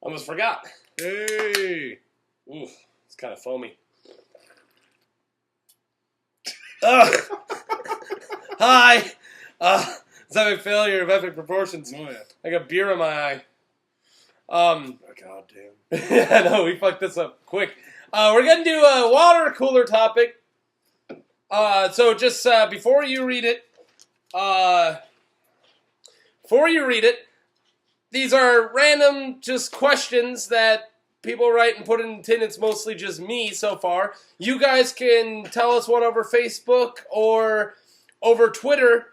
Almost forgot. Hey! Oof, it's kind of foamy. Hi! It's having failure of epic proportions. Oh, yeah. I got beer in my eye. God damn. Yeah, no, we fucked this up quick. We're going to do a water cooler topic. So just before you read it, these are random just questions that people write and put in the tin. It's mostly just me so far. You guys can tell us one over Facebook or over Twitter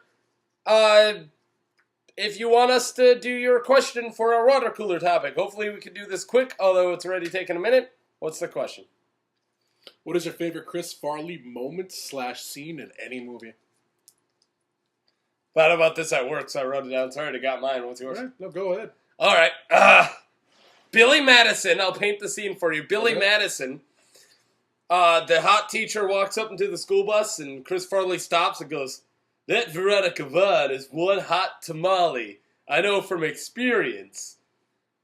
if you want us to do your question for our water cooler topic. Hopefully we can do this quick, although it's already taken a minute. What's the question? What is your favorite Chris Farley moment / scene in any movie? Thought about this at work, so I wrote it down. Sorry, I got mine. What's yours? All right, no, go ahead. All right. Billy Madison. I'll paint the scene for you. Billy Madison. The hot teacher walks up into the school bus, and Chris Farley stops and goes, "That Veronica Vaughn is one hot tamale. I know from experience."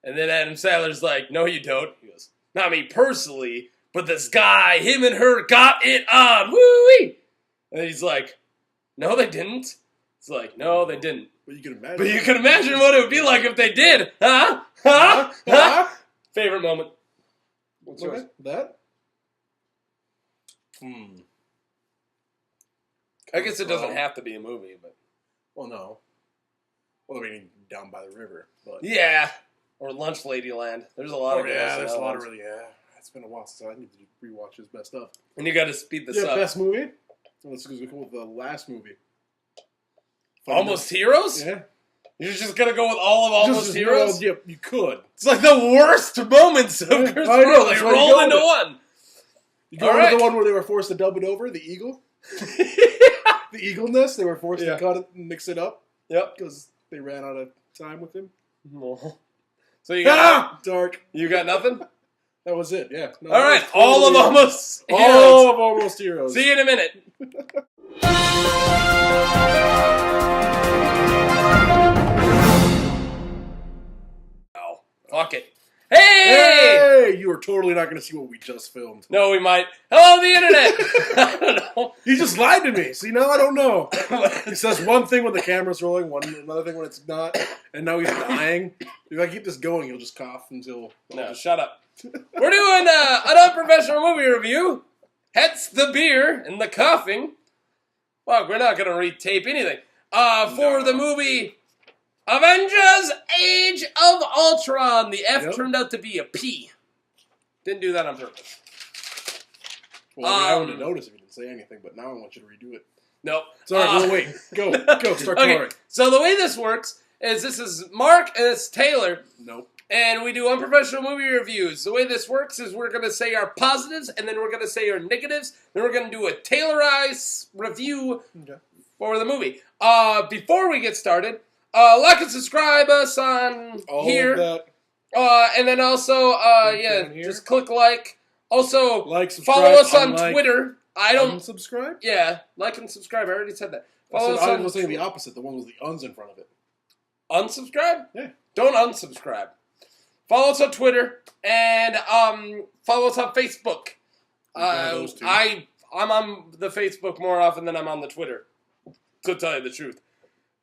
And then Adam Sandler's like, "No, you don't." He goes, "Not me personally, but this guy, him and her got it on. Woo-wee!" And then he's like, "No, they didn't." It's like, "No, they didn't." But you can imagine. But you can imagine what it would be like if they did. Huh? Huh? Huh? Favorite moment. What's yours? That? I guess it doesn't have to be a movie, but... Well, no. Well, I mean, Down by the River. But... Yeah. Or Lunch Ladyland. There's a lot of good ones. Yeah, there's a lot of really, It's been a while since I need to rewatch his best stuff. And you got to speed this up. Best movie? Let's go with the last movie. Almost Heroes? Yeah. You're just going to go with all of Almost Heroes? Yeah, you could. It's like the worst moments of Chris Farley roll into one. You go with the one where they were forced to dub it over, the eagle? The eagle nest, they were forced to cut it and mix it up. Yep. Because they ran out of time with him. So you got... Dark. You got nothing? That was it, yeah. No, all right, all of Almost Heroes. All of Almost Heroes. See you in a minute. Oh, fuck it. Hey! You are totally not going to see what we just filmed. No, we might. Hello, the internet! I don't know. You just lied to me. See, now I don't know. He says one thing when the camera's rolling, another thing when it's not, and now he's dying. If I keep this going, he'll just cough until... No, shut up. We're doing an unprofessional movie review. Hence the beer and the coughing. Well, we're not going to retape anything. For the movie Avengers Age of Ultron. The F turned out to be a P. Didn't do that on purpose. Well, I wouldn't notice if you didn't say anything, but now I want you to redo it. Nope. Sorry, well, wait. Go, start coloring. So the way this works is this is Mark and it's Taylor. Nope. And we do unprofessional movie reviews. The way this works is we're going to say our positives, and then we're going to say our negatives. Then we're going to do a Taylorized review for the movie. Before we get started, like and subscribe us on here. And then also, just click like. Also, follow us on Twitter. I don't unsubscribe. Yeah, like and subscribe. I already said that. I was saying the opposite. The one with the uns in front of it. Unsubscribe? Yeah. Don't unsubscribe. Follow us on Twitter and follow us on Facebook. I'm on the Facebook more often than I'm on the Twitter. To tell you the truth.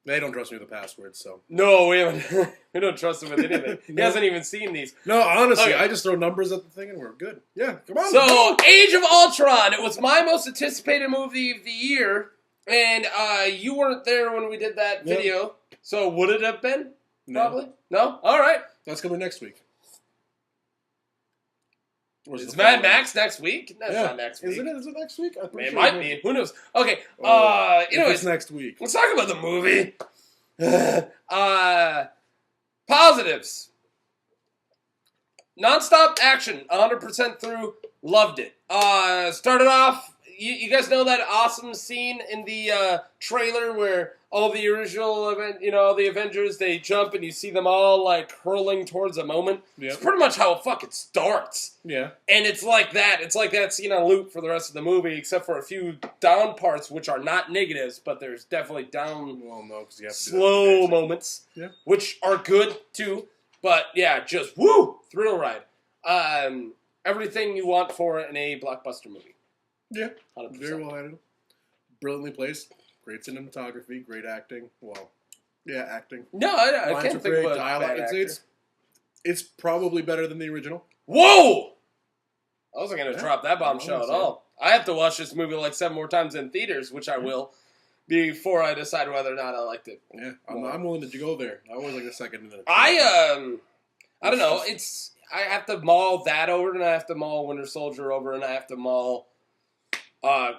They don't trust me with the passwords, so. No, we haven't. We don't trust him with anything. He hasn't even seen these. No, honestly, I just throw numbers at the thing and we're good. Yeah, come on. So, Age of Ultron. It was my most anticipated movie of the year. And you weren't there when we did that video. So, would it have been? No. Probably? No? All right. That's coming next week. Is Mad Max next week? That's not next week. Is it next week? It might be. Who knows? Okay. Anyways, it's next week. Let's talk about the movie. Positives. Non-stop action. 100% through. Loved it. Started off. You guys know that awesome scene in the trailer where all the original all the Avengers, they jump and you see them all like hurling towards a moment. Yep. It's pretty much how it fucking starts. Yeah. And it's like that. It's like that scene on loop for the rest of the movie, except for a few down parts, which are not negatives, but there's definitely down because you have to slow moments, which are good too. But yeah, just woo! Thrill ride. Everything you want for in a blockbuster movie. Yeah, 100%. very well handled. Brilliantly placed. Great cinematography. Great acting. Well, yeah, acting. No, I Lines can't are think great. of a Dialogue. bad actor. It's probably better than the original. Whoa! I wasn't going to Yeah, drop that bombshell at all. I have to watch this movie like 7 more times in theaters, which I will, before I decide whether or not I liked it. Yeah, I'm willing to go there. I was like a second in it. I don't know. I have to mull that over, and I have to mull Winter Soldier over, and I have to mull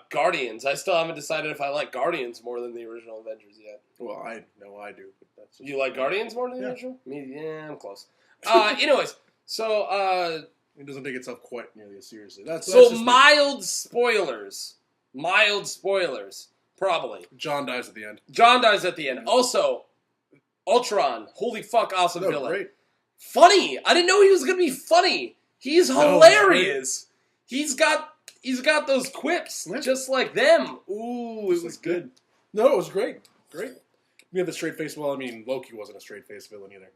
Guardians. I still haven't decided if I like Guardians more than the original Avengers yet. Well, I know I do. But that's just You like Guardians more than the Yeah. original? Me, yeah, I'm close. Anyways, so it doesn't take itself quite nearly as seriously. That's so just mild spoilers. Mild spoilers. Probably. John dies at the end. John dies at the end. Also, Ultron. Holy fuck, awesome No, villain. great. Funny. I didn't know he was gonna be funny. He's No, hilarious. He's got those quips Yeah. just like them. Ooh, it was good. No, it was great. Great. We have the straight face. Well, I mean, Loki wasn't a straight face villain either.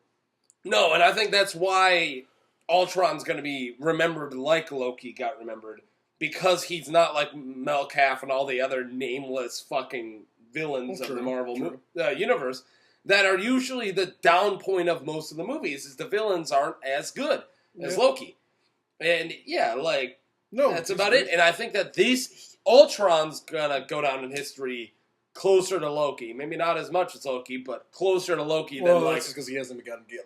No, and I think that's why Ultron's gonna be remembered like Loki got remembered. Because he's not like Melcath and all the other nameless fucking villains of the Marvel universe that are usually the down point of most of the movies is the villains aren't as good as Loki. And that's about it. And I think that Ultron's gonna go down in history closer to Loki. Maybe not as much as Loki, but closer to Loki than that's because he hasn't gotten the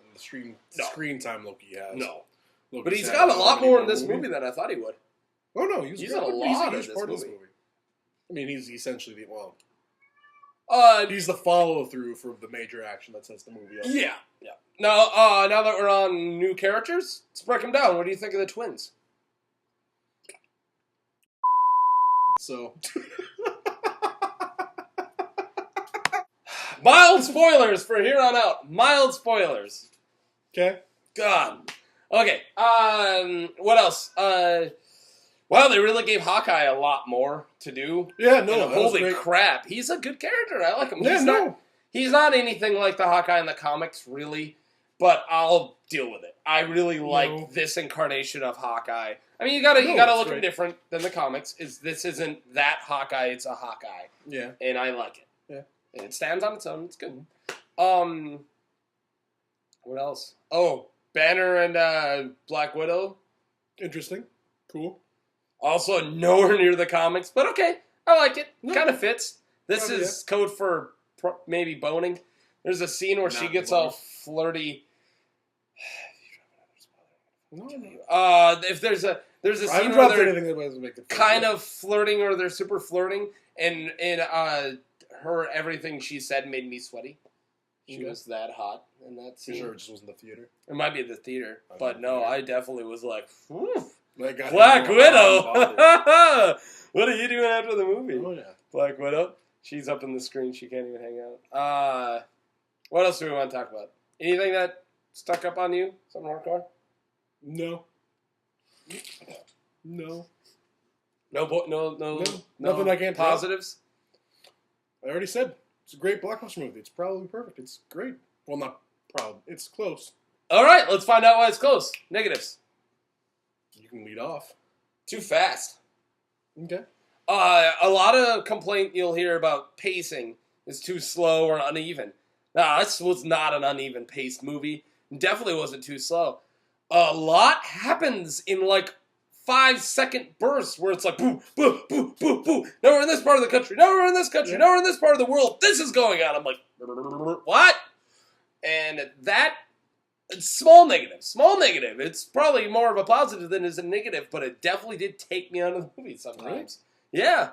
screen time Loki has. No. Loki's But he's had got a lot more in movie. this movie than I thought he would. Oh no, he's in a lot he's of part this of this movie. I mean, he's essentially he's the follow through for the major action that sets the movie up. Yeah. Now that we're on new characters, let's break them down. What do you think of the twins? So, mild spoilers for here on out. Mild spoilers. okay. God. Okay. What else? Well, they really gave Hawkeye a lot more to do. Yeah, no, holy crap, he's a good character. I like him. Yeah, He's not anything like the Hawkeye in the comics, really, but I'll deal with it. I really like this incarnation of Hawkeye. I mean, you gotta look him different than the comics. This isn't that Hawkeye, it's a Hawkeye. Yeah. And I like it. Yeah. And it stands on its own. It's good. What else? Oh, Banner and Black Widow. Interesting. Cool. Also nowhere near the comics, but okay. I like it. No. Kind of fits. This is code for maybe boning. There's a scene where she gets all flirty. If there's a scene where they're kind of flirting or they're super flirting, and her everything she said made me sweaty. She was that hot in that scene. Sure, it just wasn't the theater. It might be the theater, but no, I definitely was like, whew. Black Widow. What are you doing after the movie? Oh yeah, Black Widow. She's up in the screen. She can't even hang out. What else do we want to talk about? Anything that stuck up on you? Something hardcore? No. No, nothing I can't positives. I already said it's a great blockbuster movie. It's probably perfect. It's great. Well, not probably. It's close. All right, let's find out why it's close. Negatives. You can lead off. Too fast. Okay. A lot of complaint you'll hear about pacing is too slow or uneven. Nah, this was not an uneven paced movie. Definitely wasn't too slow. A lot happens in like 5-second bursts where it's like boo, boo, boo, boo, boo. Now we're in this part of the country. Now we're in this country. Now we're in this part of the world. This is going on. I'm like, what? And that, small negative. It's probably more of a positive than is a negative, but it definitely did take me out of the movie sometimes. Right. Yeah.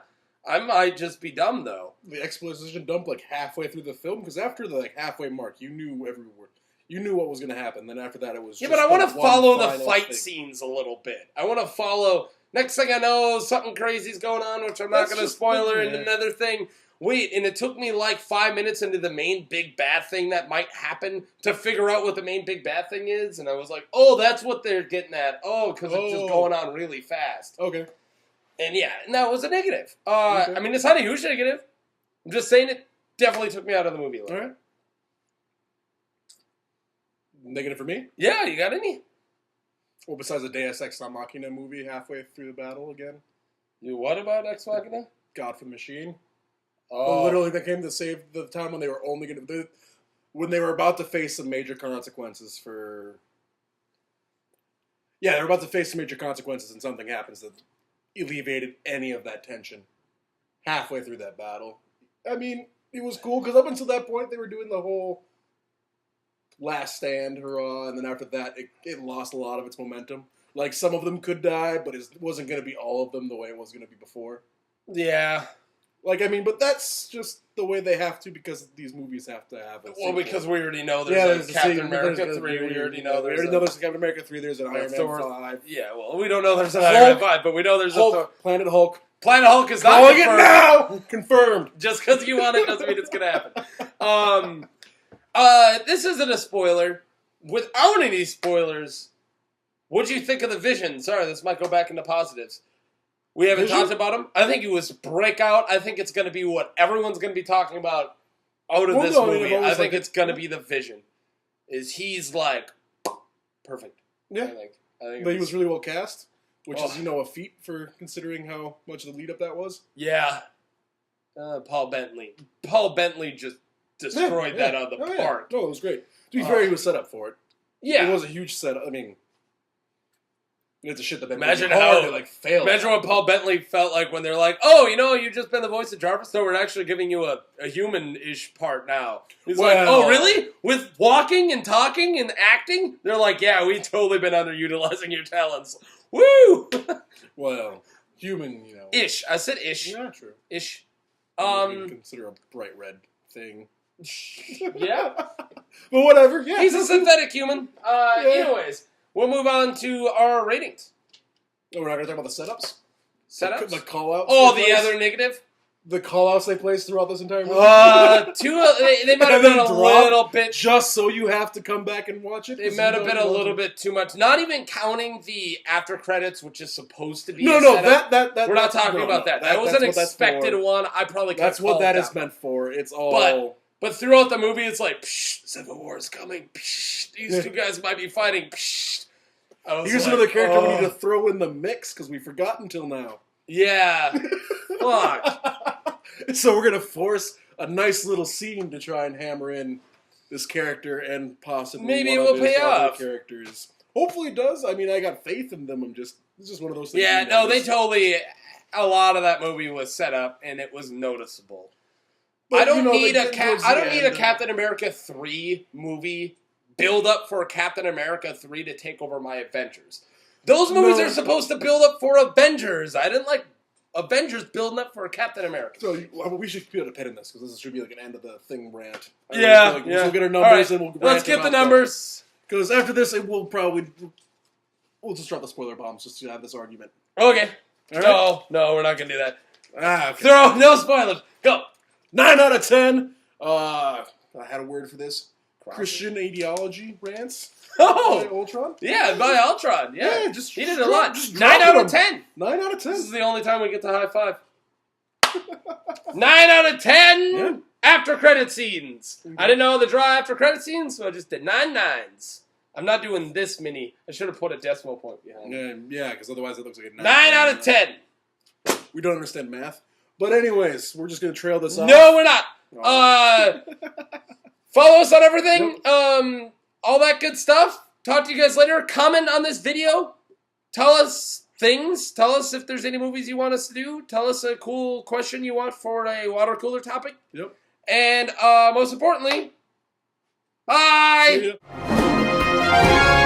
I might just be dumb, though. The exposition dump like halfway through the film, because after the halfway mark, you knew every word. You knew what was going to happen. Then after that, it was but I want to follow the fight scenes a little bit. I want to follow. Next thing I know, something crazy's going on, which I'm not going to spoil it. And another thing. Wait, and it took me like 5 minutes into the main big bad thing that might happen to figure out what the main big bad thing is. And I was like, oh, that's what they're getting at. Oh, because it's just going on really fast. Okay. And yeah, and that was a negative. I mean, it's not a huge negative. I'm just saying it definitely took me out of the movie. All right. Negative for me? Yeah, you got any? Well, besides the Deus Ex Machina movie halfway through the battle again. You what about Ex Machina? God for the Machine. Oh. Well, literally, they came to save the time when they were only going to... When they were about to face some major consequences for... Yeah, they were about to face some major consequences and something happens that alleviated any of that tension halfway through that battle. I mean, it was cool, because up until that point, they were doing the whole last stand, hurrah, and then after that, it lost a lot of its momentum. Like, some of them could die, but it wasn't going to be all of them the way it was going to be before. Yeah. Like, I mean, but that's just the way they have to, because these movies have to have it. Well, because we already know there's a Captain America 3. We already know there's a Captain America 3. There's an Iron Man 5. Yeah, well, we don't know there's an Iron Man 5, but we know there's Hulk, a Planet Hulk. Planet Hulk is not calling confirmed. it now. Confirmed. Just because you want it doesn't mean it's gonna happen. This isn't a spoiler. Without any spoilers, what'd you think of the Vision? Sorry, this might go back into positives. We haven't talked about him. I think it was breakout. I think it's going to be what everyone's going to be talking about out of this movie. I think it's going to be the Vision. He's like perfect. Yeah. I think But he was really well cast, which is, a feat for considering how much of the lead up that was. Yeah. Paul Bettany. Paul Bettany just destroyed that out of the park. No, it was great. To be fair, he was set up for it. Yeah. It was a huge setup. I mean, it's a shit that imagine how they failed. Imagine what Paul Bettany felt like when they're like, "Oh, you've just been the voice of Jarvis, so we're actually giving you a human-ish part now." He's like, "Oh, really? With walking and talking and acting?" They're like, "Yeah, we've totally been underutilizing your talents." Woo! Well, human, Ish. I said ish. Yeah, true. Ish. Consider a bright red thing. Yeah. But whatever. Yeah. He's a synthetic human. Anyways. We'll move on to our ratings. Oh, we're not going to talk about the setups? Setups? The call-outs? Oh, the other negative? The call-outs they placed throughout this entire movie? They might have been a little bit... Just so you have to come back and watch it? It might have been a little bit too much. Not even counting the after credits, which is supposed to be that we're not talking about that. That was an expected one. I probably could That's what that is meant for. It's all... But throughout the movie, it's like, Civil War is coming. These two guys might be fighting. Here's another character we need to throw in the mix because we forgot until now. Yeah. Fuck. So we're going to force a nice little scene to try and hammer in this character and possibly maybe it one will of his pay other off. Characters. Hopefully it does. I mean, I got faith in them. It's just one of those things. Yeah, no, they totally... A lot of that movie was set up, and it was noticeable. But I don't need a Captain America 3 movie build up for Captain America 3 to take over my Avengers. Those movies are supposed to build up for Avengers. I didn't like Avengers building up for Captain America. So we should put a pin in this because this should be like an end of the thing rant. Yeah. We'll get our numbers and we'll let's get the numbers. Because after this, we'll just drop the spoiler bombs just to have this argument. Okay. Right? No, we're not gonna do that. Okay. No spoilers. Go. 9 out of 10. I had a word for this. Christian ideology rants. Oh! By Ultron? Yeah, by Ultron. Yeah, he did a lot. 9 out of 10. 9 out of 10. This is the only time we get to high five. 9 out of 10 after credit scenes. I didn't know the draw after credit scenes, so I just did 9 nines. I'm not doing this many. I should have put a decimal point behind it. Yeah, because otherwise it looks like a 9. 9 out of 10. We don't understand math. But anyways, we're just going to trail this off. No, we're not. Follow us on everything. All that good stuff. Talk to you guys later. Comment on this video. Tell us things. Tell us if there's any movies you want us to do. Tell us a cool question you want for a water cooler topic. Yep. And most importantly, bye. See ya.